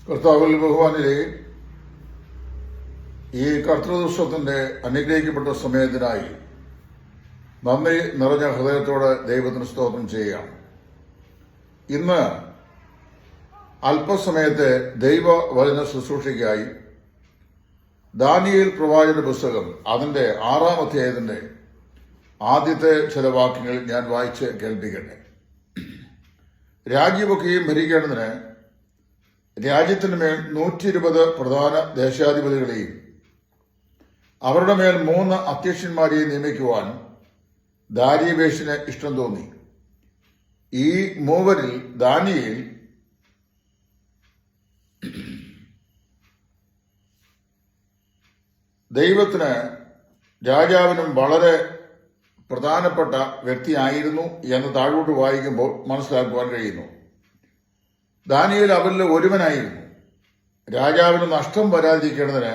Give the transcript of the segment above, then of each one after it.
കർത്താവിൽ ബഹുമാനിലെ ഈ കർത്തൃദിവസത്തിന്റെ അനുഗ്രഹിക്കപ്പെട്ട സമയത്തിനായി നന്ദി നിറഞ്ഞ ഹൃദയത്തോടെ ദൈവത്തിന് സ്തോത്രം ചെയ്യാം. ഇന്ന് അല്പസമയത്തെ ദൈവവചന ശുശ്രൂഷയ്ക്കായി ദാനിയേൽ പ്രവാചകന്റെ പുസ്തകം അതിന്റെ 6-ാം അധ്യായത്തിന്റെ ആദ്യത്തെ ചില വാക്യങ്ങൾ ഞാൻ വായിച്ച് കേൾപ്പിക്കട്ടെ. രാജ്യമൊക്കെയും ഭരിക്കേണ്ടതിന് രാജ്യത്തിന് മേൽ 120 പ്രധാന ദേശാധിപതികളെയും അവരുടെ മേൽ 3 അധ്യക്ഷന്മാരെയും നിയമിക്കുവാൻ ദാരിയേഷിന് ഇഷ്ടം തോന്നി. ഈ മൂവരിൽ ദാനിയേൽ ദൈവത്തിന് രാജാവിനും വളരെ പ്രധാനപ്പെട്ട വ്യക്തിയായിരുന്നു എന്ന് താഴോട്ട് വായിക്കുമ്പോൾ മനസ്സിലാക്കുവാൻ കഴിയുന്നു. ദാനിയേൽ അവരിൽ ഒരുവനായിരുന്നു. രാജാവിന് നഷ്ടം വരാതിരിക്കേണ്ടതിന്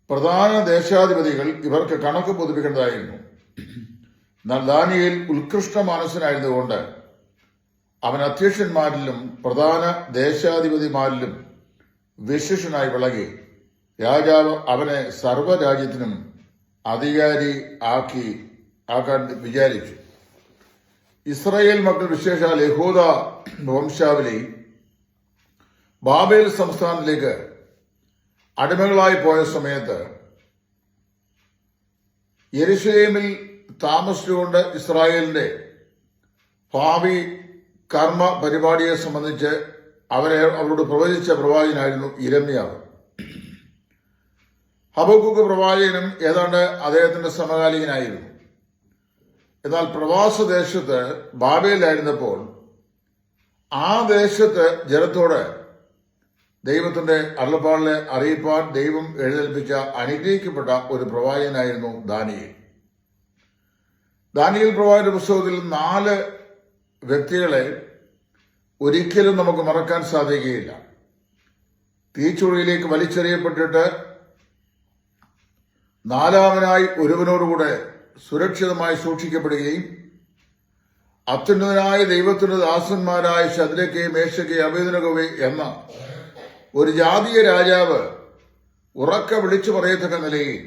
പ്രധാന ദേശാധിപതികൾ ഇവർക്ക് കണക്ക് പൊതുപ്പിക്കേണ്ടതായിരുന്നു. എന്നാൽ ദാനിയേൽ ഉത്കൃഷ്ട മാനസനായിരുന്നുകൊണ്ട് അവൻ അധ്യക്ഷന്മാരിലും പ്രധാന ദേശാധിപതിമാരിലും വിശിഷ്ടനായി വിളകി രാജാവ് അവനെ സർവ്വരാജ്യത്തിനും അധികാരി ആക്കാൻ വിചാരിച്ചു. ഇസ്രായേൽ മക്കൾ വിശേഷാൽ യഹൂദ വംശാവലി ബാബേൽ സംസ്ഥാനത്തിലേക്ക് അടിമകളായി പോയ സമയത്ത് യെരുശലേമിൽ താമസിച്ചുകൊണ്ട് ഇസ്രായേലിന്റെ ഭാവി കർമ്മ പരിപാടിയെ സംബന്ധിച്ച് അവരോട് പ്രവചിച്ച പ്രവാചകനായിരുന്നു യിരെമ്യാവ്. ഹബക്കൂക്ക് പ്രവാചകനും ഏതാണ്ട് അദ്ദേഹത്തിന്റെ സമകാലികനായിരുന്നു. എന്നാൽ പ്രവാസദേശത്ത് ബാബേലായിരുന്നപ്പോൾ ആ ദേശത്ത് ജനത്തോട് ദൈവത്തിന്റെ അരുളപ്പാടിനെ അറിയിപ്പാൻ ദൈവം എഴുന്നേൽപ്പിച്ച അനുഗ്രഹിക്കപ്പെട്ട ഒരു പ്രവാചകനായിരുന്നു ദാനിയേൽ. ദാനിയേൽ പ്രവാചകന്റെ പുസ്തകത്തിൽ 4 വ്യക്തികളെ ഒരിക്കലും നമുക്ക് മറക്കാൻ സാധിക്കുകയില്ല. തീച്ചുഴിയിലേക്ക് വലിച്ചെറിയപ്പെട്ടിട്ട് 4-മനായി ഒരുവനോടുകൂടെ സുരക്ഷിതമായി സൂക്ഷിക്കപ്പെടുകയും അത്യുന്നതനായ ദൈവത്തിന്റെ ദാസന്മാരായ ശദ്രക്കെ, മേശക്കെ, അബേദ്നെഗോവേ എന്ന ഒരു ജാതീയ രാജാവ് ഉറക്കെ വിളിച്ചു പറയത്തക്ക നിലയിൽ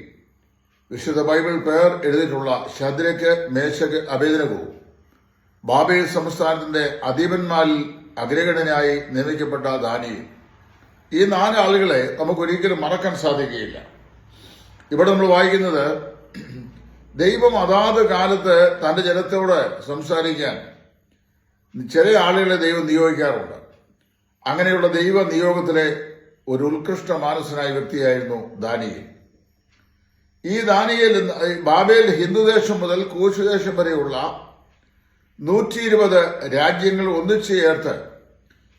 വിശുദ്ധ ബൈബിൾ പേർ എഴുതിയിട്ടുള്ള ശദ്രക്ക്, മേശക്ക്, അബേദ്നെഗോ ബാബേൽ സംസ്ഥാനത്തിന്റെ അധീപന്മാരിൽ അഗ്രഗണ്യനായി നിയമിക്കപ്പെട്ട ദാനിയേൽ. ഈ 4 ആളുകളെ നമുക്കൊരിക്കലും മറക്കാൻ സാധിക്കുകയില്ല. ഇവിടെ നമ്മൾ വായിക്കുന്നത് ദൈവം അതാത് കാലത്ത് തന്റെ ജനത്തോട് സംസാരിക്കാൻ ചില ആളുകളെ ദൈവം നിയോഗിക്കാറുണ്ട്. അങ്ങനെയുള്ള ദൈവ നിയോഗത്തിലെ ഒരു ഉത്കൃഷ്ട മാനസനായ വ്യക്തിയായിരുന്നു ദാനിയേൽ. ഈ ദാനിയേൽ ബാബേൽ ഹിന്ദുദേശം മുതൽ കൂശുദേശം വരെയുള്ള 120 രാജ്യങ്ങൾ ഒന്നിച്ചു ചേർത്ത്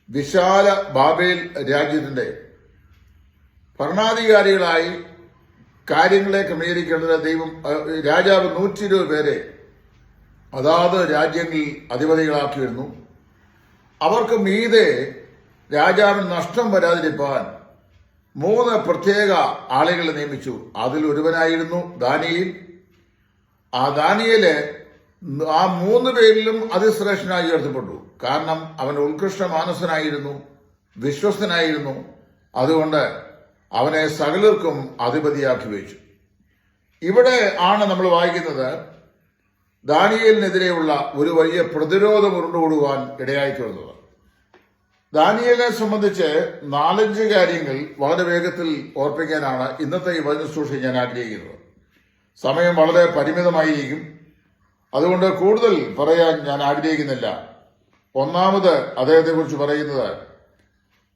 വിശാല ബാബേൽ രാജ്യത്തിന്റെ ഭരണാധികാരികളായി കാര്യങ്ങളെ ക്രമീകരിക്കേണ്ടത് രാജാവ് 120 പേരെ അതാത് രാജ്യങ്ങളിൽ അധിപതികളാക്കി വരുന്നു. അവർക്ക് മീതെ രാജാവിന് നഷ്ടം വരാതിരിക്കാൻ 3 പ്രത്യേക ആളുകളെ നിയമിച്ചു. അതിൽ ഒരുവനായിരുന്നു ദാനിയേൽ. ആ ദാനിയേല് ആ 3 പേരിലും അതിശ്രേഷ്ഠനായി ഉയർത്തപ്പെട്ടു. കാരണം അവൻ ഉത്കൃഷ്ട മാനസനായിരുന്നു, വിശ്വസ്തനായിരുന്നു. അതുകൊണ്ട് അവനെ സകലർക്കും അധിപതിയാക്കി വെച്ചു. ഇവിടെ ആണ് നമ്മൾ വായിക്കുന്നത് ദാനിയേലിനെതിരെയുള്ള ഒരു വലിയ പ്രതിരോധം ഉരുണ്ടുകൂടുവാൻ ഇടയായിത്തീർന്നത്. ദാനിയേലിനെ സംബന്ധിച്ച് 4-5 കാര്യങ്ങൾ വളരെ വേഗത്തിൽ ഓർപ്പിക്കാനാണ് ഇന്നത്തെ ഈ വചന ശുശ്രൂഷ ഞാൻ ആഗ്രഹിക്കുന്നത്. സമയം വളരെ പരിമിതമായിരിക്കും, അതുകൊണ്ട് കൂടുതൽ പറയാൻ ഞാൻ ആഗ്രഹിക്കുന്നില്ല. ഒന്നാമത് അദ്ദേഹത്തെക്കുറിച്ച് പറയുന്നത്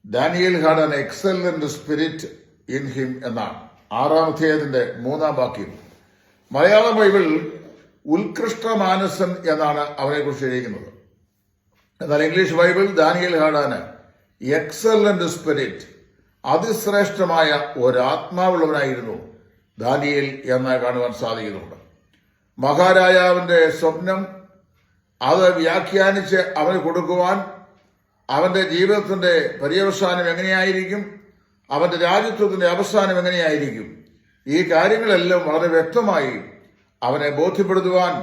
Daniel had an excellent spirit in him എന്നാണ്. 6-ാം അധ്യായത്തിന്റെ 3-ാം വാക്യം. മലയാളം ബൈബിൾ ഉത്കൃഷ്ട മാനസൻ എന്നാണ് അവനെക്കുറിച്ച് എഴുതിയിരിക്കുന്നത്. എന്നാൽ English Bible Daniel had an excellent spirit, അതിശ്രേഷ്ഠമായ ഒരാത്മാവുള്ളവനായിരുന്നു ദാനിയേൽ എന്ന് കാണുവാൻ സാധിക്കുന്നുണ്ട്. മഹാരാജാവിന്റെ സ്വപ്നം അത് വ്യാഖ്യാനിച്ച് അവന് കൊടുക്കുവാൻ, അവന്റെ ജീവിതത്തിന്റെ പര്യവസാനം എങ്ങനെയായിരിക്കും, അവന്റെ രാജ്യത്വത്തിന്റെ അവസാനം എങ്ങനെയായിരിക്കും, ഈ കാര്യങ്ങളെല്ലാം വളരെ വ്യക്തമായി അവനെ ബോധ്യപ്പെടുത്തുവാൻ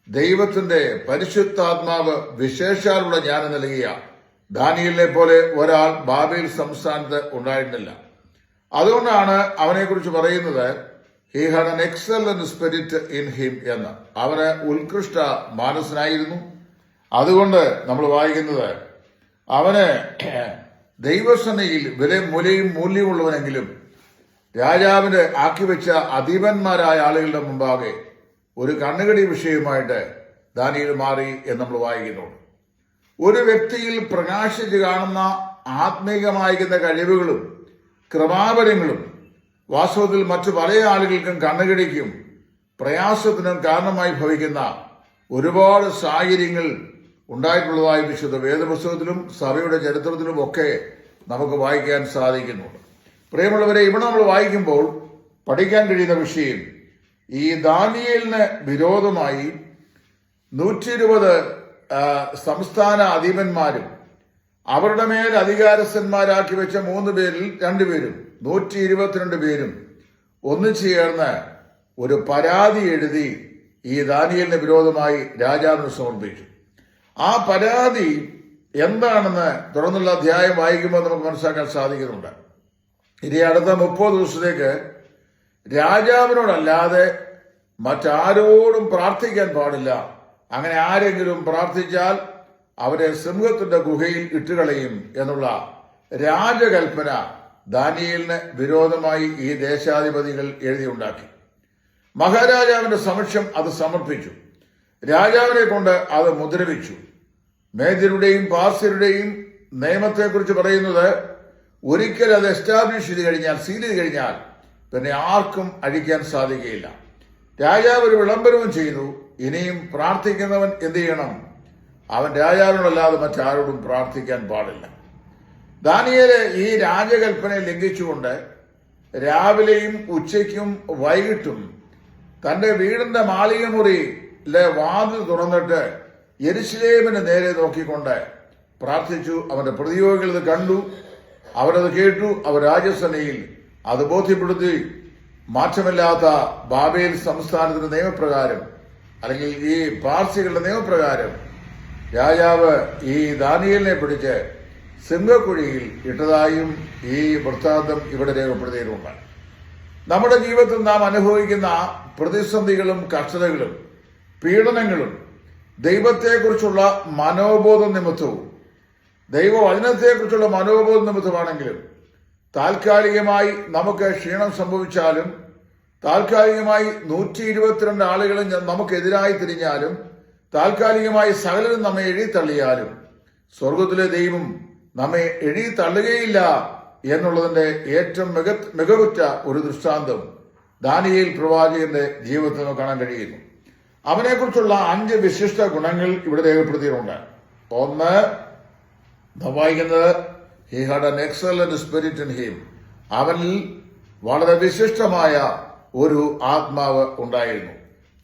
ദൈവത്തിന്റെ പരിശുദ്ധാത്മാവ് വിശേഷാലുള്ള ജ്ഞാനം നൽകിയ ദാനിയേലിനെ പോലെ ഒരാൾ ബാബേൽ സംസ്ഥാനത്ത് ഉണ്ടായിരുന്നില്ല. അതുകൊണ്ടാണ് അവനെക്കുറിച്ച് പറയുന്നത് he had an excellent spirit in him എന്ന്. അവന് ഉത്കൃഷ്ട മാനസനായിരുന്നു. അതുകൊണ്ട് നമ്മൾ വായിക്കുന്നത് അവന് ദൈവസേനയിൽ മുലയും മൂല്യമുള്ളവനെങ്കിലും രാജാവിന്റെ ആക്കിവെച്ച അധീപന്മാരായ ആളുകളുടെ മുമ്പാകെ ഒരു കണ്ണുകടി വിഷയമായിട്ട് ദാനിയേൽ മാറി എന്ന് നമ്മൾ വായിക്കുന്നുണ്ട്. ഒരു വ്യക്തിയിൽ പ്രകാശിച്ച് കാണുന്ന ആത്മീകമായിരിക്കുന്ന കഴിവുകളും കൃപാവരങ്ങളും വാസ്തവത്തിൽ മറ്റു പല ആളുകൾക്കും കണ്ണുകടിക്കും പ്രയാസത്തിനും കാരണമായി ഭവിക്കുന്ന ഒരുപാട് സാഹചര്യങ്ങൾ ഉണ്ടായിട്ടുള്ളതായി വിശുദ്ധ വേദപുസ്തകത്തിലും സഭയുടെ ചരിത്രത്തിലും ഒക്കെ നമുക്ക് വായിക്കാൻ സാധിക്കുന്നുണ്ട്. പ്രിയമുള്ളവരെ, ഇവിടെ നമ്മൾ വായിക്കുമ്പോൾ പഠിക്കാൻ കഴിയുന്ന വിഷയം ഈ ദാനിയേലിന് വിരോധമായി 120 സംസ്ഥാന അധീപന്മാരും അവരുടെ മേൽ അധികാരസ്ഥന്മാരാക്കി വെച്ച 3 പേരിൽ 2 പേരും 122 പേരും ഒന്നിച്ചു ചേർന്ന് ഒരു പരാതി എഴുതി ഈ ദാനിയേലിന് വിരോധമായി രാജാവിന് സമർപ്പിച്ചു. ആ പരാതി എന്താണെന്ന് തുടർന്നുള്ള അധ്യായം വായിക്കുമ്പോൾ നമുക്ക് മനസ്സിലാക്കാൻ സാധിക്കുന്നുണ്ട്. ഇനി അടുത്ത 30 ദിവസത്തേക്ക് രാജാവിനോടല്ലാതെ മറ്റാരോടും പ്രാർത്ഥിക്കാൻ പാടില്ല. അങ്ങനെ ആരെങ്കിലും പ്രാർത്ഥിച്ചാൽ അവരെ സിംഹത്തിന്റെ ഗുഹയിൽ ഇട്ടുകളയും എന്നുള്ള രാജകൽപ്പന ദാനിയേലിന് വിരോധമായി ഈ ദേശാധിപതികൾ എഴുതിയുണ്ടാക്കി. മഹാരാജാവിന്റെ സമക്ഷം അത് സമർപ്പിച്ചു. രാജാവിനെ കൊണ്ട് അത് മുദ്രവിച്ചു. മേദ്യരുടെയും പാർസ്യരുടെയും നിയമത്തെക്കുറിച്ച് പറയുന്നത് ഒരിക്കൽ അത് എസ്റ്റാബ്ലിഷ് ചെയ്ത് കഴിഞ്ഞാൽ, സീൽ ചെയ്ത് കഴിഞ്ഞാൽ പിന്നെ ആർക്കും അഴിക്കാൻ സാധിക്കുകയില്ല. രാജാവ് ഒരു വിളംബരവും ചെയ്തു. ഇനിയും പ്രാർത്ഥിക്കുന്നവൻ എന്ത് ചെയ്യണം? അവൻ രാജാവിനോടല്ലാതെ മറ്റാരോടും പ്രാർത്ഥിക്കാൻ പാടില്ല. ദാനിയേല് ഈ രാജകൽപ്പനയെ ലംഘിച്ചുകൊണ്ട് രാവിലെയും ഉച്ചയ്ക്കും വൈകിട്ടും തന്റെ വീടിന്റെ മാളികമുറിയിലെ വാതിൽ തുറന്നിട്ട് യെരുശലേമിന് നേരെ നോക്കിക്കൊണ്ട് പ്രാർത്ഥിച്ചു. അവന്റെ പ്രതിയോഗികൾ ഇത് കണ്ടു, അവരത് കേട്ടു. അവർ രാജസേനയിൽ അത് ബോധ്യപ്പെടുത്തി. മാറ്റമില്ലാത്ത ബാബേൽ സംസ്ഥാനത്തിന്റെ നിയമപ്രകാരം, അല്ലെങ്കിൽ ഈ പാർസികളുടെ നിയമപ്രകാരം രാജാവ് ഈ ദാനിയേലിനെ പിടിച്ച് സിംഹക്കുഴിയിൽ ഇട്ടതായും ഈ വൃത്താന്തം ഇവിടെ രേഖപ്പെടുത്തിയിട്ടുണ്ട്. നമ്മുടെ ജീവിതത്തിൽ നാം അനുഭവിക്കുന്ന പ്രതിസന്ധികളും കഷ്ടതകളും പീഡനങ്ങളും ദൈവത്തെക്കുറിച്ചുള്ള മനോബോധ നിമിത്തവും ദൈവവചനത്തെക്കുറിച്ചുള്ള മനോബോധ നിമിത്തമാണെങ്കിലും താൽക്കാലികമായി നമുക്ക് ക്ഷീണം സംഭവിച്ചാലും, താൽക്കാലികമായി 122 ആളുകളും നമുക്കെതിരായി തിരിഞ്ഞാലും, താൽക്കാലികമായി സകലരും നമ്മെ എഴുതിത്തള്ളിയാലും സ്വർഗത്തിലെ ദൈവം നമ്മെ എഴുതിത്തള്ളുകയില്ല എന്നുള്ളതിന്റെ ഏറ്റവും മികവുറ്റ ഒരു ദൃഷ്ടാന്തം ദാനിയേൽ പ്രവാചകന്റെ ജീവിതത്തിൽ നമുക്ക് കാണാൻ കഴിയുന്നു. അവനെക്കുറിച്ചുള്ള 5 വിശിഷ്ട ഗുണങ്ങൾ ഇവിടെ രേഖപ്പെടുത്തിയിട്ടുണ്ട്. ഒന്ന്, വായിക്കുന്നത് he had an excellent spirit in him. അവനിൽ വളരെ വിശിഷ്ടമായ ഒരു ആത്മാവ് ഉണ്ടായിരുന്നു.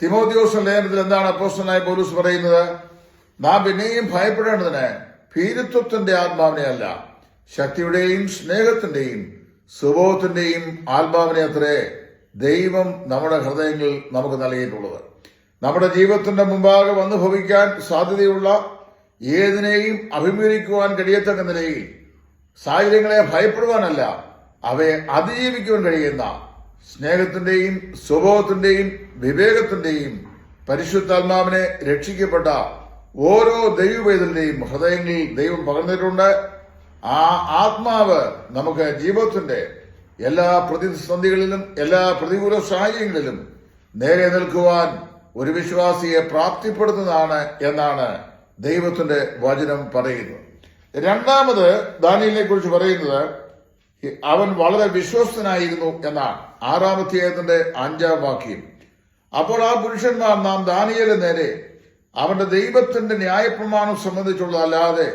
തിമോഥെയോസ് ലേഖനത്തിൽ എന്താണ് അപ്പോസ്തലനായ പൗലോസ് പറയുന്നത്? നാം പിന്നെയും ഭയപ്പെടേണ്ടതിന് ഭീരുത്വത്തിന്റെ ആത്മാവിനെ അല്ല, ശക്തിയുടെയും സ്നേഹത്തിന്റെയും സുബോധത്തിന്റെയും ആത്മാവിനെ അത്രേ ദൈവം നമ്മുടെ ഹൃദയങ്ങളിൽ നമുക്ക് നൽകിയിട്ടുള്ളത്. നമ്മുടെ ജീവിതത്തിന്റെ മുമ്പാകെ വന്നു ഭവിക്കാൻ സാധ്യതയുള്ള ഏതിനെയും അഭിമുഖീകരിക്കുവാൻ കഴിയത്തക്ക നിലയിൽ സാഹചര്യങ്ങളെ ഭയപ്പെടുവാനല്ല, അവയെ അതിജീവിക്കുവാൻ കഴിയുന്ന സ്നേഹത്തിന്റെയും സ്വഭാവത്തിന്റെയും വിവേകത്തിന്റെയും പരിശുദ്ധാത്മാവിനെ രക്ഷിക്കപ്പെട്ട ഓരോ ദൈവവേദന്റെയും ഹൃദയങ്ങളിൽ ദൈവം പകർന്നിട്ടുണ്ട്. ആ ആത്മാവ് നമുക്ക് ജീവിതത്തിന്റെ എല്ലാ പ്രതിസന്ധികളിലും എല്ലാ പ്രതികൂല സാഹചര്യങ്ങളിലും നേരെ നിൽക്കുവാൻ ഒരു വിശ്വാസിയെ പ്രാപ്തിപ്പെടുത്തുന്നതാണ് എന്നാണ് ദൈവത്തിന്റെ വചനം പറയുന്നത്. രണ്ടാമത് ദാനിയേലിനെ കുറിച്ച് പറയുന്നത് അവൻ വളരെ വിശ്വസ്തനായിരുന്നു എന്നാണ്. 6-ാം അധ്യായത്തിന്റെ 5-ാം വാക്യം. അപ്പോൾ ആ പുരുഷന്മാർ നാം ദാനിയേലിന് നേരെ അവന്റെ ദൈവത്തിന്റെ ന്യായപ്രമാണം സംബന്ധിച്ചുള്ള അല്ലാതെ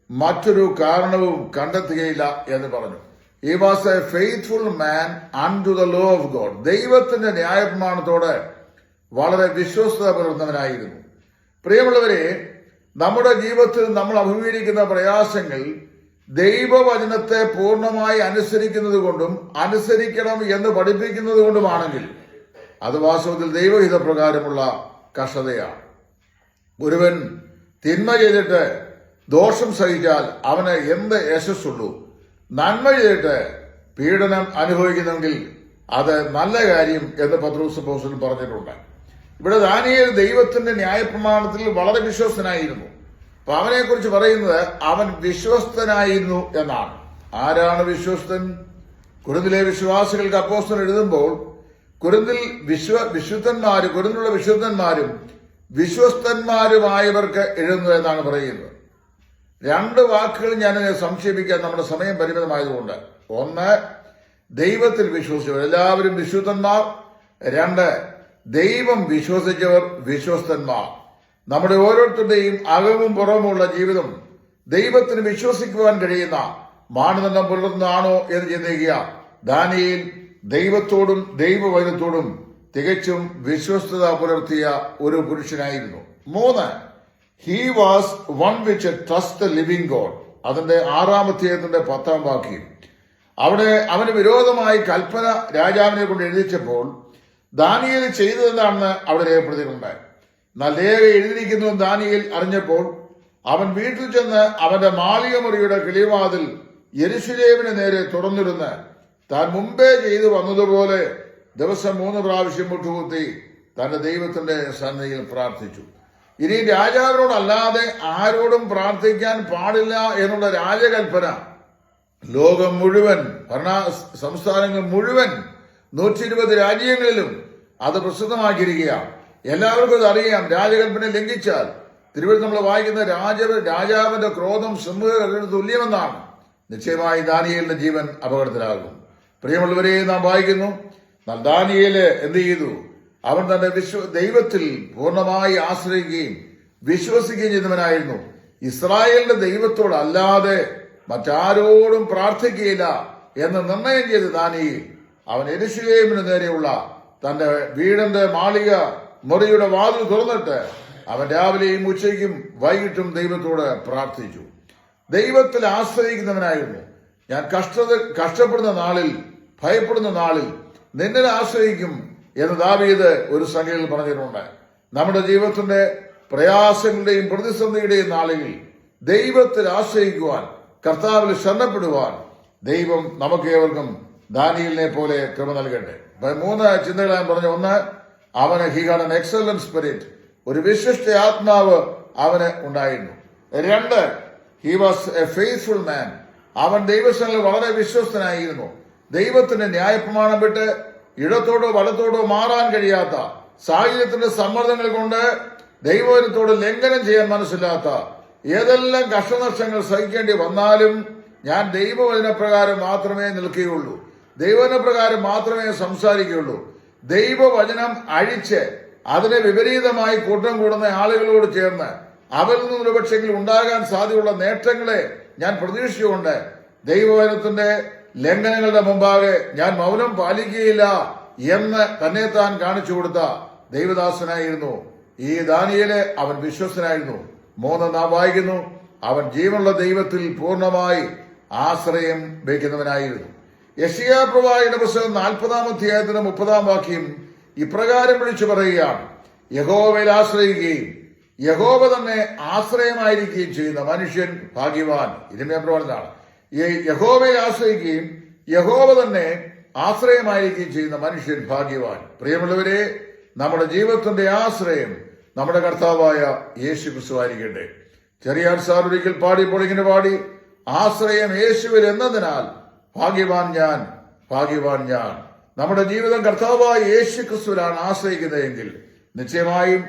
മറ്റൊരു കാരണവും കണ്ടെത്തുകയില്ല എന്ന് പറഞ്ഞു. He was A faithful man unto the law of God. ദൈവത്തിന്റെ ന്യായപ്രമാണത്തോട് വളരെ വിശ്വസ്തത പുലർത്തുന്നവനായിരുന്നു. പ്രിയമുള്ളവരെ, നമ്മുടെ ജീവിതത്തിൽ നമ്മൾ അഭിമുഖീകരിക്കുന്ന പ്രയാസങ്ങൾ ദൈവവചനത്തെ പൂർണ്ണമായി അനുസരിക്കുന്നത് കൊണ്ടും അനുസരിക്കണം എന്ന് പഠിപ്പിക്കുന്നത് കൊണ്ടുമാണെങ്കിൽ അത് വാസ്തവത്തിൽ ദൈവഹിതപ്രകാരമുള്ള കഷ്ടതയാണ്. ഒരുവൻ തിന്മ ചെയ്തിട്ട് ദോഷം സഹിച്ചാൽ അവന് എന്ത് യശസ്സുള്ളൂ? നന്മ ചെയ്തിട്ട് പീഡനം അനുഭവിക്കുന്നെങ്കിൽ അത് നല്ല കാര്യം എന്ന് പത്രോസ് അപ്പോസ്തലൻ പറഞ്ഞിട്ടുണ്ട്. ഇവിടെ ദാനിയേൽ ദൈവത്തിന്റെ ന്യായപ്രമാണത്തിൽ വളരെ വിശ്വസ്തനായിരുന്നു. അപ്പൊ അവനെ കുറിച്ച് പറയുന്നത് അവൻ വിശ്വസ്തനായിരുന്നു എന്നാണ്. ആരാണ് വിശ്വസ്തൻ? കൊരിന്തിലെ വിശ്വാസികൾക്ക് അപ്പോസ്തലൻ എഴുതുമ്പോൾ കൊരിന്തിലുള്ള വിശുദ്ധന്മാരും വിശ്വസ്തന്മാരുമായവർക്ക് എഴുതുന്നു എന്നാണ് പറയുന്നത്. രണ്ട് വാക്കുകൾ ഞാൻ സംക്ഷേപിക്കാൻ നമ്മുടെ സമയം പരിമിതമായതുകൊണ്ട്. ഒന്ന്, ദൈവത്തിൽ വിശ്വസിച്ചവർ എല്ലാവരും വിശുദ്ധന്മാർ. രണ്ട്, ദൈവം വിശ്വസിച്ചവർ വിശ്വസ്തന്മാർ. നമ്മുടെ ഓരോരുത്തരുടെയും അകവും പുറമുള്ള ജീവിതം ദൈവത്തിന് വിശ്വസിക്കുവാൻ കഴിയുന്ന മാനദണ്ഡം പുലർത്തുന്നതാണോ എന്ന് ചിന്തിക്കുക. ദാനിയേൽ ദൈവത്തോടും ദൈവവചനത്തോടും തികച്ചും വിശ്വസ്തത പുലർത്തിയ ഒരു പുരുഷനായിരുന്നു. 3, he was one which trust the living God. അതിന്റെ 6-ാം അധ്യായത്തിന്റെ 10-ാം വാക്യം. അവിടെ അവന് വിരോധമായി കൽപ്പന രാജാവിനെ കൊണ്ട് എഴുതിച്ചപ്പോൾ ദാനിയേൽ ചെയ്തതെന്താണെന്ന് അവിടെ രേഖപ്പെടുത്തിയിട്ടുണ്ട്. എന്നാൽ രേഖ എഴുതിയിരിക്കുന്നുവെന്ന് ദാനിയേൽ അറിഞ്ഞപ്പോൾ അവൻ വീട്ടിൽ ചെന്ന് അവന്റെ മാളിക മുറിയുടെ കിളിവാതിൽ യെരൂശലേമിന് നേരെ തുറന്നിരുന്ന് താൻ മുമ്പേ ചെയ്തു വന്നതുപോലെ ദിവസം 3 പ്രാവശ്യം മുട്ടുകുത്തി തന്റെ ദൈവത്തിന്റെ സന്നിധിയിൽ പ്രാർത്ഥിച്ചു. ഇനി രാജാവിനോടല്ലാതെ ആരോടും പ്രാർത്ഥിക്കാൻ പാടില്ല എന്നുള്ള രാജകൽപ്പന ലോകം മുഴുവൻ, സംസ്ഥാനങ്ങൾ മുഴുവൻ 120 രാജ്യങ്ങളിലും അത് പ്രസിദ്ധമാക്കിയിരിക്കുകയാണ്. എല്ലാവർക്കും അത് അറിയാം. രാജകൽപ്പന ലംഘിച്ചാൽ തിരുവനന്തപുരത്ത് നമ്മൾ വായിക്കുന്ന രാജാവിന്റെ ക്രോധം സിംഹത്തിന് തുല്യമെന്നാണ്. നിശ്ചയമായി ദാനിയേലിന്റെ ജീവൻ അപകടത്തിലാകും. പ്രിയമുള്ളവരെ, നാം വായിക്കുന്നു, ദാനിയേല് എന്ത് ചെയ്തു? അവൻ തന്റെ ദൈവത്തിൽ പൂർണ്ണമായി ആശ്രയിക്കുകയും വിശ്വസിക്കുകയും ചെയ്യുന്നവനായിരുന്നു. ഇസ്രായേലിന്റെ ദൈവത്തോടല്ലാതെ മറ്റാരോടും പ്രാർത്ഥിക്കുകയില്ല എന്ന് നിർണയം ചെയ്ത് ദാനിയേൽ അവൻ യെരൂശലേമിന് നേരെയുള്ള തന്റെ വീടിന്റെ മാളിക മുറിയുടെ വാതിൽ തുറന്നിട്ട് അവൻ രാവിലെയും ഉച്ചയ്ക്കും വൈകിട്ടും ദൈവത്തോട് പ്രാർത്ഥിച്ചു. ദൈവത്തിൽ ആശ്രയിക്കുന്നവനായിരുന്നു. ഞാൻ കഷ്ടപ്പെടുന്ന നാളിൽ, ഭയപ്പെടുന്ന നാളിൽ നിന്നിൽ ആശ്രയിക്കും എന്ന് ദാവീദ് ഒരു സംഖ്യയിൽ പറഞ്ഞിട്ടുണ്ട്. നമ്മുടെ ജീവിതത്തിന്റെ പ്രയാസങ്ങളുടെയും പ്രതിസന്ധിയുടെയും നാളുകളിൽ ദൈവത്തിൽ ആശ്രയിക്കുവാൻ, കർത്താവിൽ ശരണപ്പെടുവാൻ ദൈവം നമുക്ക് ഏവർക്കും ദാനിയേലിനെ പോലെ കൃപ നൽകട്ടെ. 3 ചിന്തകൾ ഞാൻ പറഞ്ഞു. 1, അവന് he had an excellent spirit, ഒരു വിശിഷ്ട ആത്മാവ് അവന് ഉണ്ടായിരുന്നു. 2, ഹി വാസ് എ ഫെയ്ത്ത്ഫുൾ മാൻ, അവൻ ദൈവസ്ഥലിൽ വളരെ വിശ്വസ്തനായിരുന്നു. ദൈവത്തിന്റെ ന്യായപ്രമാണം വിട്ട് ഇടത്തോടോ വലത്തോടോ മാറാൻ കഴിയാത്ത, സാഹചര്യത്തിന്റെ സമ്മർദ്ദങ്ങൾ കൊണ്ട് ദൈവത്തോട് ലംഘനം ചെയ്യാൻ മനസ്സില്ലാത്ത, ഏതെല്ലാം കഷ്ടനഷ്ടങ്ങൾ സഹിക്കേണ്ടി വന്നാലും ഞാൻ ദൈവവചനപ്രകാരം മാത്രമേ നിൽക്കുകയുള്ളൂ, ദൈവവചനപ്രകാരം മാത്രമേ സംസാരിക്കുകയുള്ളൂ. ദൈവവചനം അഴിച്ച് അതിനെ വിപരീതമായി കൂട്ടം കൂടുന്ന ആളുകളോട് ചേർന്ന് അവരിൽ നിന്ന് ഒരുപക്ഷെങ്കിൽ ഉണ്ടാകാൻ സാധ്യതയുള്ള നേട്ടങ്ങളെ ഞാൻ പ്രതീക്ഷിച്ചുകൊണ്ട് ദൈവവചനത്തിന്റെ ലംഘനങ്ങളുടെ മുമ്പാകെ ഞാൻ മൗനം പാലിക്കുകയില്ല എന്ന് തന്നെത്താൻ കാണിച്ചു കൊടുത്ത ദൈവദാസനായിരുന്നു ഈ ദാനിയേല്. അവൻ വിശ്വസ്തനായിരുന്നു. 3, നാം വായിക്കുന്നു, അവൻ ജീവനുള്ള ദൈവത്തിൽ പൂർണ്ണമായി ആശ്രയം വയ്ക്കുന്നവനായിരുന്നു. യെശയ്യാ പ്രവാചകന്റെ പുസ്തകം 40-ാം അധ്യായത്തിന് 30-ാം വാക്യം ഇപ്രകാരം വിളിച്ചു പറയുകയാണ്, യഹോവയിൽ ആശ്രയിക്കുകയും യഹോവ തന്നെ ആശ്രയമായിരിക്കുകയും ചെയ്യുന്ന മനുഷ്യൻ ഭാഗ്യവാൻ. ഇരമ്യാ പ്രവാചകനാണ്. യഹോവയിൽ ആശ്രയിക്കുകയും യഹോവ തന്നെ ആശ്രയമായിരിക്കുകയും ചെയ്യുന്ന മനുഷ്യൻ ഭാഗ്യവാൻ. പ്രിയമുള്ളവരെ, നമ്മുടെ ജീവിതത്തിന്റെ ആശ്രയം നമ്മുടെ കർത്താവായ യേശു ക്രിസ്തുവായിരിക്കട്ടെ. ചെറിയാൻ സാർ ഒരിക്കൽ പാടിയപ്പോൾ ഇങ്ങനെ പാടി, ആശ്രയം യേശുവിൽ എന്നതിനാൽ ഭാഗ്യവാൻ ഞാൻ, ഭാഗ്യവാൻ ഞാൻ. നമ്മുടെ ജീവിതം കർത്താവായ യേശു ക്രിസ്തുവിലാണ് ആശ്രയിക്കുന്നതെങ്കിൽ നിശ്ചയമായും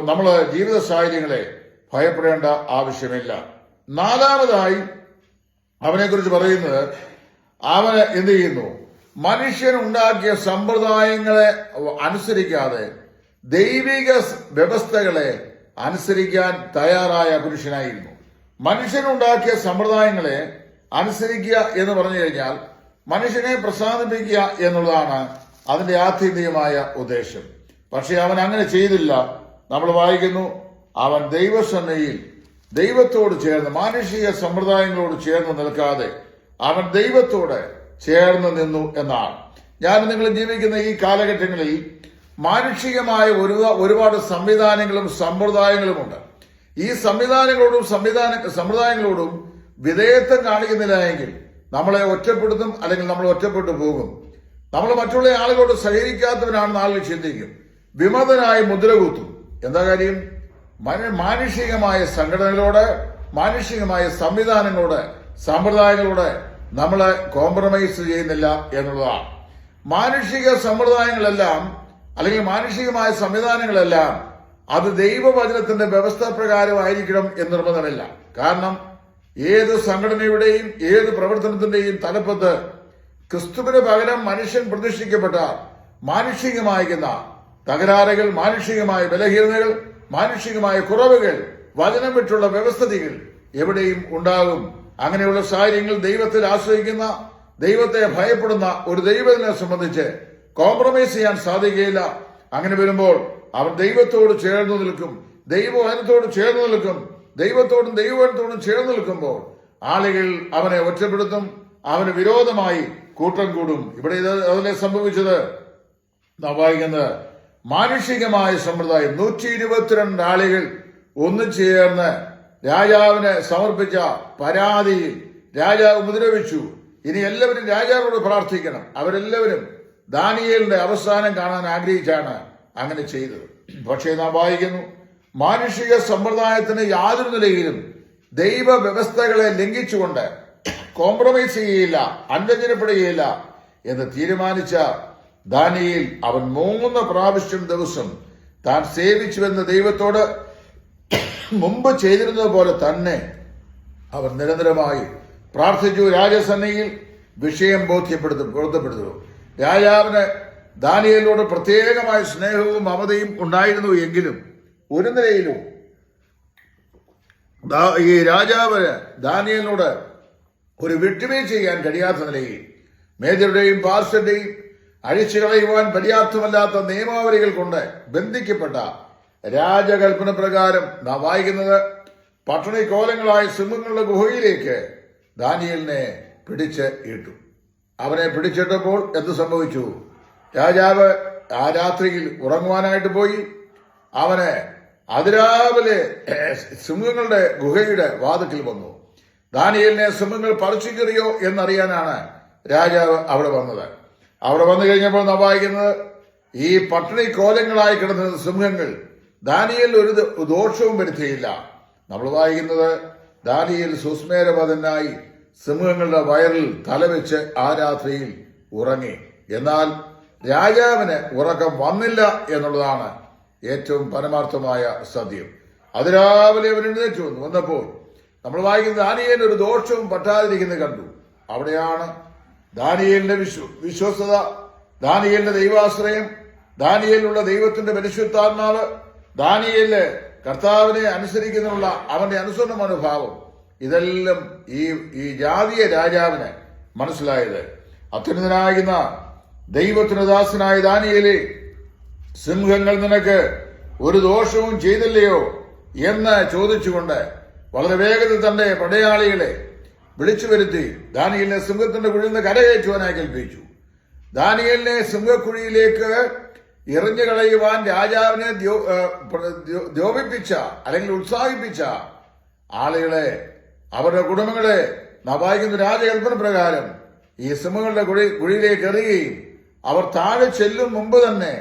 നമ്മൾ ജീവിത സാഹചര്യങ്ങളെ ഭയപ്പെടേണ്ട ആവശ്യമില്ല. 4-മതായി അവനെക്കുറിച്ച് പറയുന്നത്, അവന് എന്ത് ചെയ്യുന്നു? മനുഷ്യൻ ഉണ്ടാക്കിയ സമ്പ്രദായങ്ങളെ അനുസരിക്കാതെ ദൈവിക വ്യവസ്ഥകളെ അനുസരിക്കാൻ തയ്യാറായ പുരുഷനായിരുന്നു. മനുഷ്യനുണ്ടാക്കിയ സമ്പ്രദായങ്ങളെ അനുസരിക്കുക എന്ന് പറഞ്ഞു കഴിഞ്ഞാൽ മനുഷ്യനെ പ്രസാദിപ്പിക്കുക എന്നുള്ളതാണ് അതിന്റെ ആത്യന്തികമായ ഉദ്ദേശം. പക്ഷെ അവൻ അങ്ങനെ ചെയ്തില്ല. നമ്മൾ വായിക്കുന്നു, അവൻ ദൈവസന്നയിൽ ദൈവത്തോട് ചേർന്ന്, മാനുഷിക സമ്പ്രദായങ്ങളോട് ചേർന്ന് നിൽക്കാതെ അവൻ ദൈവത്തോട് ചേർന്ന് നിന്നു എന്നാണ്. ഞാൻ നിങ്ങൾ ജീവിക്കുന്ന ഈ കാലഘട്ടങ്ങളിൽ മാനുഷികമായ ഒരുപാട് സംവിധാനങ്ങളും സമ്പ്രദായങ്ങളുമുണ്ട്. ഈ സംവിധാനങ്ങളോടും സമ്പ്രദായങ്ങളോടും വിധേയത്വം കാണിക്കുന്നില്ല എങ്കിൽ നമ്മളെ ഒറ്റപ്പെടുത്തും, അല്ലെങ്കിൽ നമ്മൾ ഒറ്റപ്പെട്ടു പോകും. നമ്മൾ മറ്റുള്ള ആളുകളോട് സഹകരിക്കാത്തവനാണെന്ന് ആളുകൾ ചിന്തിക്കും. വിമതനായി മുദ്രകുത്തും. എന്താ കാര്യം? മാനുഷികമായ സംഘടനകളോട്, മാനുഷികമായ സംവിധാനങ്ങളോട്, സമ്പ്രദായങ്ങളോട് നമ്മളെ കോംപ്രമൈസ് ചെയ്യുന്നില്ല എന്നുള്ളതാണ്. മാനുഷിക സമ്പ്രദായങ്ങളെല്ലാം, അല്ലെങ്കിൽ മാനുഷികമായ സംവിധാനങ്ങളെല്ലാം അത് ദൈവവചനത്തിന്റെ വ്യവസ്ഥ പ്രകാരമായിരിക്കണം എന്ന് നിർബന്ധമില്ല. കാരണം ഏത് സംഘടനയുടെയും ഏത് പ്രവർത്തനത്തിന്റെയും തലപ്പത്ത് ക്രിസ്തുവിന് പകരം മനുഷ്യൻ പ്രതിഷ്ഠിക്കപ്പെട്ടാൽ മാനുഷികമായിരിക്കുന്ന തകരാറുകൾ, മാനുഷികമായ ബലഹീനതകൾ, മാനുഷികമായ കുറവുകൾ, വചനം വിട്ടുള്ള വ്യവസ്ഥിതികൾ എവിടെയും ഉണ്ടാകും. അങ്ങനെയുള്ള സാഹചര്യങ്ങൾ ദൈവത്തിൽ ആശ്രയിക്കുന്ന, ദൈവത്തെ ഭയപ്പെടുന്ന ഒരു ദൈവത്തിനെ സംബന്ധിച്ച് കോംപ്രമൈസ് ചെയ്യാൻ സാധിക്കുകയില്ല. അങ്ങനെ വരുമ്പോൾ അവൻ ദൈവത്തോട് ചേർന്ന് നിൽക്കും, ദൈവവചനത്തോട് ചേർന്ന് നിൽക്കും. ദൈവത്തോടും ദൈവവചനത്തോടും ചേർന്ന് നിൽക്കുമ്പോൾ ആളുകൾ അവനെ ഒറ്റപ്പെടുത്തും, അവന് വിരോധമായി കൂട്ടം കൂടും. ഇവിടെ അതിലെ സംഭവിച്ചത് നാം വായിക്കുന്നത്, മാനുഷികമായ സമ്പ്രദായം 122 ആളുകൾ ഒന്നുചേർന്ന് രാജാവിന് സമർപ്പിച്ച പരാതിയിൽ രാജാവ് ഉപദ്രവിച്ചു. ഇനി എല്ലാവരും രാജാവിനോട് പ്രാർത്ഥിക്കണം. അവരെല്ലാവരും ദാനിയേലിന്റെ അവസാനം കാണാൻ ആഗ്രഹിച്ചാണ് അങ്ങനെ ചെയ്തത്. പക്ഷേ നാം വായിക്കുന്നു, മാനുഷിക സമ്പ്രദായത്തിന് യാതൊരു നിലയിലും ദൈവ വ്യവസ്ഥകളെ ലംഘിച്ചുകൊണ്ട് കോംപ്രമൈസ് ചെയ്യുകയില്ല, അന്വചനപ്പെടുകയില്ല എന്ന് തീരുമാനിച്ച ദാനിയേൽ അവൻ 3 പ്രാവശ്യം ദിവസം താൻ സേവിച്ചുവെന്ന ദൈവത്തോട് മുമ്പ് ചെയ്തിരുന്നത് പോലെ തന്നെ അവൻ നിരന്തരമായി പ്രാർത്ഥിച്ചു. രാജസന്നിധിയിൽ വിഷയം ബോധ്യപ്പെടുത്തുന്നു. രാജാവിന് ദാനിയേലിനോട് പ്രത്യേകമായ സ്നേഹവും മമതയും ഉണ്ടായിരുന്നു എങ്കിലും ഒരു നിലയിലും ഈ രാജാവിന് ദാനിയേലിനോട് ഒരു വിട്ടുവീഴ്ച ചെയ്യാൻ കഴിയാത്ത നിലയിൽ മേജറുടെയും പാർഷന്റെയും അഴിച്ചു കളയുവാൻ പര്യാപ്തമല്ലാത്ത നിയമാവലികൾ കൊണ്ട് ബന്ധിക്കപ്പെട്ട രാജകൽപ്പന പ്രകാരം നാം വായിക്കുന്നത്, പട്ടണിക്കോലങ്ങളായ സിംഹങ്ങളുടെ ഗുഹയിലേക്ക് ദാനിയേലിനെ പിടിച്ച് ഇട്ടു. അവനെ പിടിച്ചിട്ടപ്പോൾ എന്ത് സംഭവിച്ചു? രാജാവ് ആ രാത്രിയിൽ ഉറങ്ങുവാനായിട്ട് പോയി. അവന് അതിരാവിലെ സിംഹങ്ങളുടെ ഗുഹയുടെ വാതിൽക്കൽ വന്നു. ദാനിയേലിനെ സിംഹങ്ങൾ പറിച്ചു കീറിയോ എന്നറിയാനാണ് രാജാവ് അവിടെ വന്നത്. അവിടെ വന്നു കഴിഞ്ഞപ്പോൾ നാം വായിക്കുന്നത്, ഈ പട്ടിണി കോലങ്ങളായി കിടന്ന സിംഹങ്ങൾ ദാനിയേലിന് ഒരു ദോഷവും വരുത്തിയില്ല. നമ്മൾ വായിക്കുന്നത്, ദാനിയേൽ സുസ്മേരവദനായി സിംഹങ്ങളുടെ വയറിൽ തലവെച്ച് ആ രാത്രിയിൽ ഉറങ്ങി. എന്നാൽ രാജാവിന് ഉറക്കം വന്നില്ല എന്നുള്ളതാണ് ഏറ്റവും പരമാർത്ഥമായ സത്യം. അതിരാവിലെ അവൻ എഴുന്നേറ്റ് വന്നപ്പോൾ നമ്മൾ വായിക്കുന്നത്, ദാനിയേലിന് ഒരു ദോഷവും പറ്റാതിരിക്കുന്നത് കണ്ടു. അവിടെയാണ് ദാനിയേലിന്റെ വിശ്വസ്തത, ദാനിയേലിന്റെ ദൈവാശ്രയം, ദാനിയേലിലുള്ള ദൈവത്തിന്റെ പരിശുദ്ധാത്മാവ്, ദാനിയേലിന് കർത്താവിനെ അനുസരിക്കുന്നതിനുള്ള അവന്റെ അനുസരണ മനോഭാവം, ഇതെല്ലാം ഈ ജാതീയ രാജാവിന് മനസ്സിലായത്. അത്യുന്നതനാകുന്ന ദൈവത്തിന് ദാസനായ ദാനിയേലേ, സിംഹങ്ങൾ നിനക്ക് ഒരു ദോഷവും ചെയ്തില്ലയോ എന്ന് ചോദിച്ചുകൊണ്ട് വളരെ വേഗത്തിൽ തന്റെ പടയാളികളെ വിളിച്ചു വരുത്തി ദാനിയേലിനെ സിംഹത്തിന്റെ കുഴിയിൽ നിന്ന് കരകയറ്റുവാനായി കൽപ്പിച്ചു. ദാനിയേലിനെ സിംഹക്കുഴിയിലേക്ക് എറിഞ്ഞു കളയുവാൻ രാജാവിനെ ദ്യോപിപ്പിച്ച, അല്ലെങ്കിൽ ഉത്സാഹിപ്പിച്ച ആളുകളെ, അവരുടെ കുടുംബങ്ങളെ നാം വായിക്കുന്ന രാജകൽപ്പന പ്രകാരം ഈ സിംഹങ്ങളുടെ കുഴിയിലേക്ക് എറിയുകയും അവർ താഴെ ചെല്ലും മുമ്പ് തന്നെ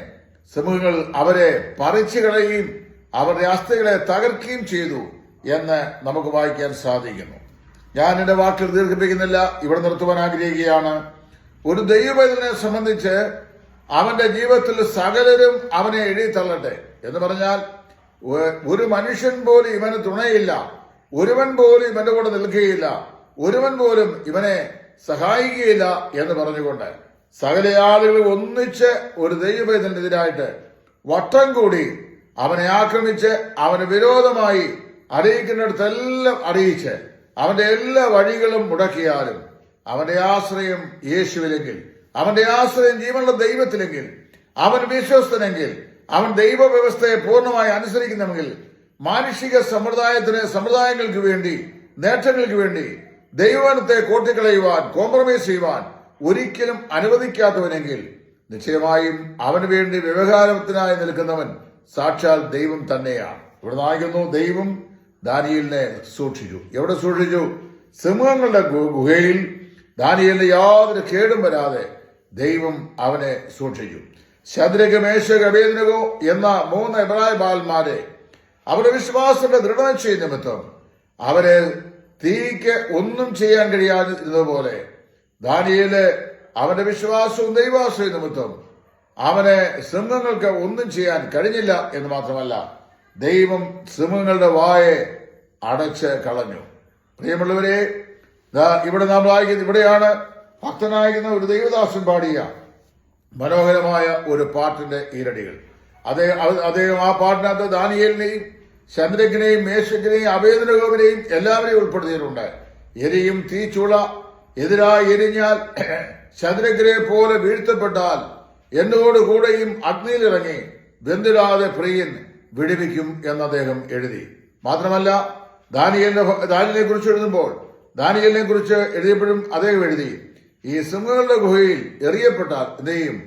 സിംഹങ്ങൾ അവരെ പറിച്ചു കളയുകയും അവരുടെ അസ്ഥികളെ തകർക്കുകയും ചെയ്തു എന്ന് നമുക്ക് വായിക്കാൻ സാധിക്കുന്നു. ഞാൻ എന്റെ വാക്കുകൾ ദീർഘിപ്പിക്കുന്നില്ല, ഇവിടെ നിർത്തുവാൻ ആഗ്രഹിക്കുകയാണ്. ഒരു ദൈവവേദനെ സംബന്ധിച്ച് അവന്റെ ജീവിതത്തിൽ സകലരും അവനെ എഴുതിത്തള്ളട്ടെ എന്ന് പറഞ്ഞാൽ, ഒരു മനുഷ്യൻ പോലും ഇവന് തുണയില്ല, ഒരുവൻ പോലും ഇവന്റെ കൂടെ നിൽക്കുകയില്ല, ഒരുവൻ പോലും ഇവനെ സഹായിക്കുകയില്ല എന്ന് പറഞ്ഞുകൊണ്ട് സകല ആളുകൾ ഒന്നിച്ച് ഒരു ദൈവവേദനെതിരായിട്ട് വട്ടം കൂടി അവനെ ആക്രമിച്ച് അവന് വിരോധമായി അറിയിക്കുന്നിടത്തെല്ലാം അറിയിച്ച് അവന്റെ എല്ലാ വഴികളും മുടക്കിയാലും അവന്റെ ആശ്രയം യേശുവിലെങ്കിൽ, അവന്റെ ആശ്രയം ജീവനുള്ള ദൈവത്തിലെങ്കിൽ, അവൻ വിശ്വസ്തനെങ്കിൽ, അവൻ ദൈവവ്യവസ്ഥയെ പൂർണ്ണമായി അനുസരിക്കുന്നെങ്കിൽ, മാനുഷിക സമ്പ്രദായങ്ങൾക്ക് വേണ്ടി, നേട്ടങ്ങൾക്ക് വേണ്ടി ദൈവവചനത്തെ കോട്ടിക്കളയുവാൻ, കോംപ്രമൈസ് ചെയ്യുവാൻ ഒരിക്കലും അനുവദിക്കാത്തവനെങ്കിൽ നിശ്ചയമായും അവന് വേണ്ടി വ്യവഹാരത്തിനായി നിൽക്കുന്നവൻ സാക്ഷാൽ ദൈവം തന്നെയാണ്. ഇവിടെ നായിക്കുന്നു, ദൈവം ദാനിയേലിനെ സൂക്ഷിച്ചു. എവിടെ സൂക്ഷിച്ചു? സിംഹങ്ങളുടെ ഗുഹയിൽ ദാനിയേലിന് യാതൊരു കേടും വരാതെ ദൈവം അവനെ സൂക്ഷിച്ചു. ശദ്രക്, മേശക്, അബേദ്നെഗോ എന്ന 3 എബ്രായ ബാലന്മാരെ അവരുടെ വിശ്വാസത്തിന്റെ ദൃഢനിശ്ചയ നിമിത്തം അവരെ തീക്ക് ഒന്നും ചെയ്യാൻ കഴിയാതിരുന്നതുപോലെ ദാനിയേല് അവന്റെ വിശ്വാസവും ദൈവാശ്രയ നിമിത്തം അവനെ സിംഹങ്ങൾക്ക് ഒന്നും ചെയ്യാൻ കഴിഞ്ഞില്ല എന്ന് മാത്രമല്ല, ദൈവം സിംഹങ്ങളുടെ വായെ അടച്ച് കളഞ്ഞു. പ്രിയമുള്ളവരെ, ഇവിടെ നാം വായിക്കുന്നത്, ഇവിടെയാണ് ഭക്തനായിരിക്കുന്ന ഒരു ദൈവദാസൻ പാടിയ മനോഹരമായ ഒരു പാട്ടിന്റെ ഈരടികൾ. അദ്ദേഹം ആ പാട്ടിനകത്ത് ദാനിയേലിനെയും ശദ്രക്കിനെയും മേശക്കിനെയും അബേദ്നെഗോവിനെയും എല്ലാവരെയും ഉൾപ്പെടുത്തിയിട്ടുണ്ട്. എരിയും തീച്ചുള എതിരായി എരിഞ്ഞാൽ ശദ്രക്കിനെ പോലെ വീഴ്ത്തപ്പെട്ടാൽ എന്നോടുകൂടെയും അഗ്നിയിലിറങ്ങി ബന്ധിരാതെ പ്രിയൻ വിടുവിക്കും എന്ന് അദ്ദേഹം എഴുതി. മാത്രമല്ല, ദാനിയേലിനെ കുറിച്ച് എഴുതുമ്പോൾ ദാനിയേലിനെ കുറിച്ച് എഴുതിയപ്പോഴും അദ്ദേഹം എഴുതി, ഈ സിംഹങ്ങളുടെ ഗുഹയിൽ എറിയപ്പെട്ടാൽ എന്തെയും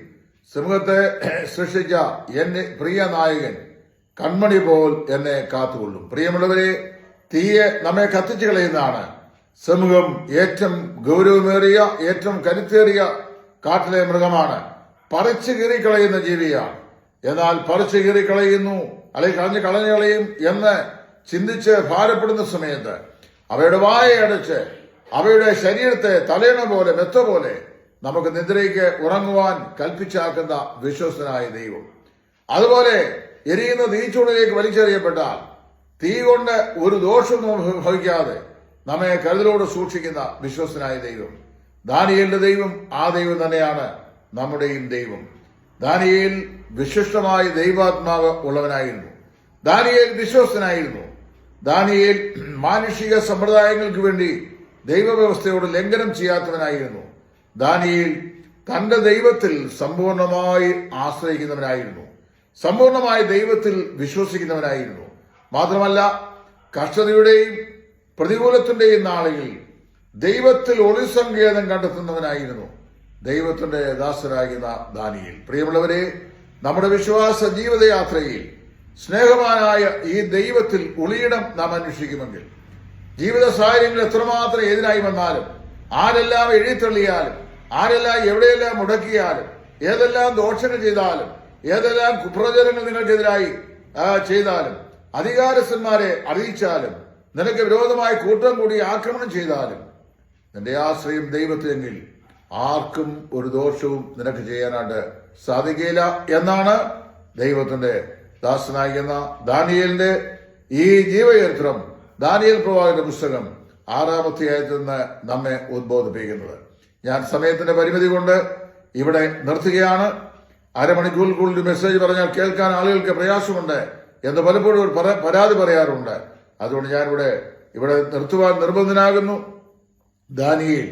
സിംഹത്തെ സൃഷ്ടിച്ച എന്റെ പ്രിയ നായകൻ കൺമണി പോൽ എന്നെ കാത്തുകൊള്ളും. പ്രിയമുള്ളവരെ, തീയെ നമ്മെ കത്തിച്ചു കളയുന്നതാണ്. സിംഹം ഏറ്റവും ഗൗരവമേറിയ, ഏറ്റവും കരുത്തേറിയ കാട്ടിലെ മൃഗമാണ്. പറിച്ചു കീറിക്കളയുന്ന ജീവിയാണ്. എന്നാൽ പറിച്ചു കീറിക്കളയുന്നു അല്ലെങ്കിൽ കളഞ്ഞു കളയും എന്ന് ചിന്തിച്ച് ഭാരപ്പെടുന്ന സമയത്ത് അവയുടെ വായ അടച്ച് അവയുടെ ശരീരത്തെ തലേണ പോലെ മെത്ത പോലെ നമുക്ക് നിദ്രയ്ക്ക് ഉറങ്ങുവാൻ കൽപ്പിച്ചാക്കുന്ന വിശ്വസ്തനായ ദൈവം. അതുപോലെ എരിയുന്ന തീച്ചൂടിലേക്ക് വലിച്ചെറിയപ്പെട്ടാൽ തീ കൊണ്ട് ഒരു ദോഷവും ഭവിക്കാതെ നമ്മെ കരുതലോട് സൂക്ഷിക്കുന്ന വിശ്വസ്തനായ ദൈവം, ദാനിയേലിന്റെ ദൈവം, ആ ദൈവം തന്നെയാണ് നമ്മുടെയും ദൈവം. ദാനിയേൽ വിശിഷ്ടമായ ദൈവാത്മാവ് ഉള്ളവനായിരുന്നു. ദാനിയേൽ വിശ്വസ്തനായിരുന്നു. ദാനിയേൽ മാനുഷിക സമ്പ്രദായങ്ങൾക്ക് വേണ്ടി ദൈവവ്യവസ്ഥയോട് ലംഘനം ചെയ്യാത്തവനായിരുന്നു. ദാനിയേൽ തന്റെ ദൈവത്തിൽ സമ്പൂർണമായി ആശ്രയിക്കുന്നവനായിരുന്നു. സമ്പൂർണമായി ദൈവത്തിൽ വിശ്വസിക്കുന്നവനായിരുന്നു. മാത്രമല്ല, കഷ്ടതയുടെയും പ്രതികൂലത്തിന്റെയും നാളുകളിൽ ദൈവത്തിൽ ഒളിസങ്കേതം കണ്ടെത്തുന്നവനായിരുന്നു ദൈവത്തിന്റെ ദാസനാകുന്ന ദാനിയേൽ. പ്രിയമുള്ളവരെ, നമ്മുടെ വിശ്വാസ ജീവിതയാത്രയിൽ സ്നേഹവാനായ ഈ ദൈവത്തിൽ ഒളിയിടം നാം അന്വേഷിക്കുമെങ്കിൽ ജീവിത സാഹചര്യങ്ങൾ എത്രമാത്രം എതിരായി വന്നാലും, ആരെല്ലാം എഴുതിത്തള്ളിയാലും, ആരെല്ലാം എവിടെയെല്ലാം മുടക്കിയാലും, ഏതെല്ലാം ദോഷങ്ങൾ ചെയ്താലും, ഏതെല്ലാം കുപ്രചരങ്ങൾ നിങ്ങൾക്കെതിരായി ചെയ്താലും, അധികാരസ്ഥന്മാരെ അറിയിച്ചാലും, നിനക്ക് വിരോധമായി കൂട്ടം കൂടി ആക്രമണം ചെയ്താലും, നിന്റെ ആശ്രയം ദൈവത്തിലെങ്കിൽ ആർക്കും ഒരു ദോഷവും നിനക്ക് ചെയ്യാനായിട്ട് സാധിക്കില്ല എന്നാണ് ദൈവത്തിന്റെ ദാസനായിരിക്കുന്ന ദാനിയേലിന്റെ ഈ ജീവചരിത്രം, ദാനിയേൽ പ്രവാചകന്റെ പുസ്തകം 6-ാം അധ്യായത്തിൽ നിന്ന് നമ്മെ ഉദ്ബോധിപ്പിക്കുന്നത്. ഞാൻ സമയത്തിന്റെ പരിമിതി കൊണ്ട് ഇവിടെ നിർത്തുകയാണ്. അരമണിക്കൂറിൽ മെസ്സേജ് പറഞ്ഞാൽ കേൾക്കാൻ ആളുകൾക്ക് പ്രയാസമുണ്ട് എന്ന് പലപ്പോഴും ഒരു പരാതി പറയാറുണ്ട്. അതുകൊണ്ട് ഞാൻ ഇവിടെ നിർത്തുവാൻ നിർബന്ധനാകുന്നു. ദാനിയേൽ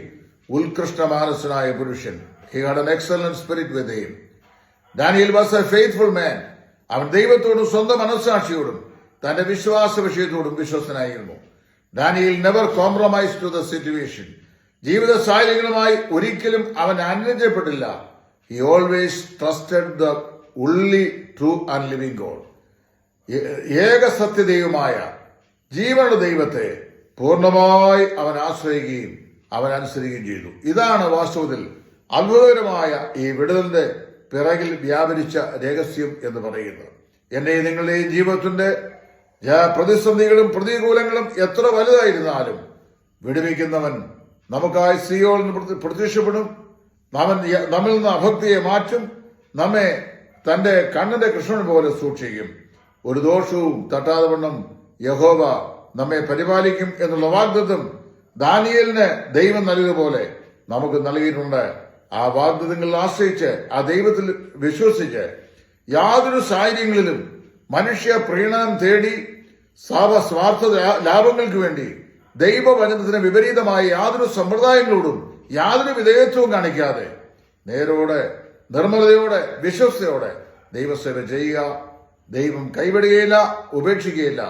ഉത്കൃഷ്ട മാനസനായ പുരുഷൻ. He had an excellent spirit with him. Daniel was a faithful man. അവൻ ദൈവത്തോടും സ്വന്തം മനസ്സാക്ഷിയോടും തന്റെ വിശ്വാസ വിഷയത്തോടും വിശ്വസ്തനായിരുന്നു. Daniel never compromise to the situation. ജീവിത സാഹചര്യങ്ങളുമായി ഒരിക്കലും അവൻ അനുരഞ്ജപ്പെട്ടില്ല. He always trusted the only true and living God. ഏക സത്യദൈവമായ ജീവനുള്ള ദൈവത്തെ പൂർണ്ണമായി അവൻ ആശ്രയിക്കുകയും അവൻ അനുസരിക്കുകയും ചെയ്തു. ഇതാണ് വാസ്തവത്തിൽ അത്ഭുതകരമായ ഈ വിടുതലിന്റെ പിറകിൽ വ്യാപരിച്ച രഹസ്യം എന്ന് പറയുന്നത്. എന്റെയും നിങ്ങളുടെയും ജീവിതത്തിന്റെ പ്രതിസന്ധികളും പ്രതികൂലങ്ങളും എത്ര വലുതായിരുന്നാലും വിടുവിക്കുന്നവൻ നമുക്കായി സിയോനിൽ പ്രത്യക്ഷപ്പെടും. നമ്മിൽ നിന്ന് അഭക്തിയെ മാറ്റും. നമ്മെ തന്റെ കണ്ണിന്റെ കൃഷ്ണൻ പോലെ സൂക്ഷിക്കും. ഒരു ദോഷവും തട്ടാതെ വണ്ണം യഹോവ നമ്മെ പരിപാലിക്കും എന്നുള്ള വാഗ്ദത്തം ദാനിയേലിന് ദൈവം നൽകിയതുപോലെ നമുക്ക് നൽകിയിട്ടുണ്ട്. ആ വാഗ്ദത്തങ്ങളിൽ ആശ്രയിച്ച്, ആ ദൈവത്തിൽ വിശ്വസിച്ച് യാതൊരു സാഹചര്യങ്ങളിലും മനുഷ്യ പ്രീണനം തേടി സ്വാർത്ഥ ലാഭങ്ങൾക്ക് വേണ്ടി ദൈവവചനത്തിന് വിപരീതമായ യാതൊരു സമ്പ്രദായങ്ങളോടും യാതൊരു വിധേയത്വവും കാണിക്കാതെ നേരോടെ, നിർമ്മലതയോടെ, വിശ്വസ്തയോടെ ദൈവസേവ ചെയ്യുക. ദൈവം കൈവിടുകയില്ല, ഉപേക്ഷിക്കുകയില്ല.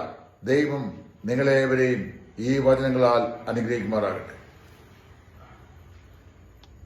ദൈവം നിങ്ങളേവരെയും ഈ വചനങ്ങളാൽ അനുഗ്രഹിക്കുമാറാകട്ടെ.